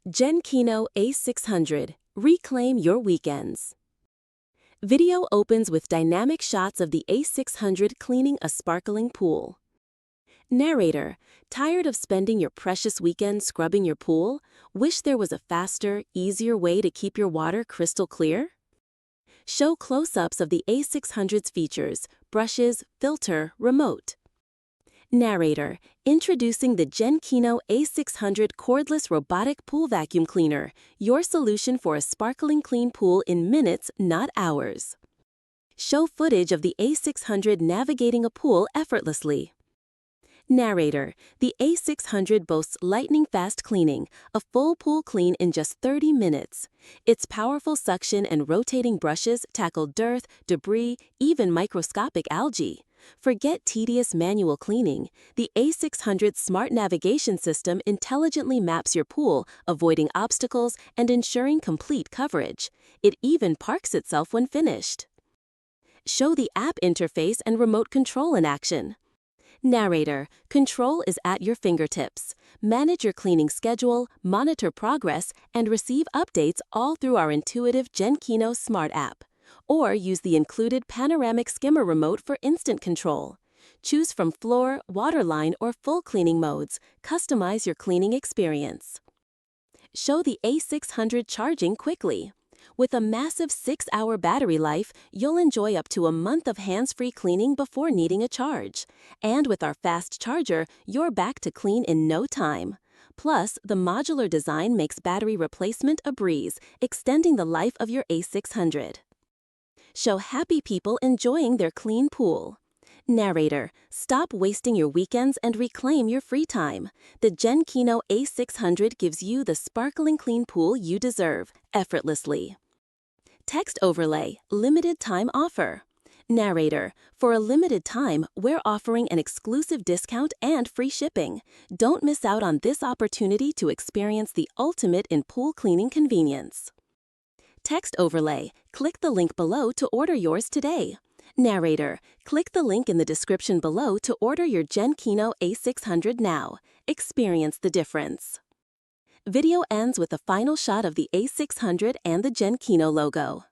Genkinno ACE. Reclaim your weekends. Video opens with dynamic shots of the ACE cleaning a sparkling pool. Narrator, tired of spending your precious weekend scrubbing your pool? Wish there was a faster, easier way to keep your water crystal clear? Show close-ups of the ACE's features: brushes, filter, remote. Narrator, introducing the Genkinno ACE cordless robotic pool vacuum cleaner, your solution for a sparkling clean pool in minutes, not hours. Show footage of the ACE navigating a pool effortlessly. Narrator, the ACE boasts lightning-fast cleaning, a full pool clean in just 30 minutes. Its powerful suction and rotating brushes tackle dirt, debris, even microscopic algae. Forget tedious manual cleaning. The ACE smart navigation system intelligently maps your pool, avoiding obstacles and ensuring complete coverage. It even parks itself when finished. Show the app interface and remote control in action. Narrator, control is at your fingertips. Manage your cleaning schedule, monitor progress, and receive updates all through our intuitive Genkinno Smart app. Or use the included panoramic skimmer remote for instant control. Choose from floor, waterline, or full cleaning modes. Customize your cleaning experience. Show the ACE charging quickly. With a massive 6-hour battery life, you'll enjoy up to a month of hands-free cleaning before needing a charge. And with our fast charger, you're back to clean in no time. Plus, the modular design makes battery replacement a breeze, extending the life of your ACE. Show happy people enjoying their clean pool. Narrator, stop wasting your weekends and reclaim your free time. The Genkinno ACE gives you the sparkling clean pool you deserve, effortlessly. Text overlay, limited time offer. Narrator, for a limited time, we're offering an exclusive discount and free shipping. Don't miss out on this opportunity to experience the ultimate in pool cleaning convenience. Text overlay, click the link below to order yours today. Narrator, click the link in the description below to order your Genkinno ACE now. Experience the difference. Video ends with a final shot of the ACE and the Genkinno logo.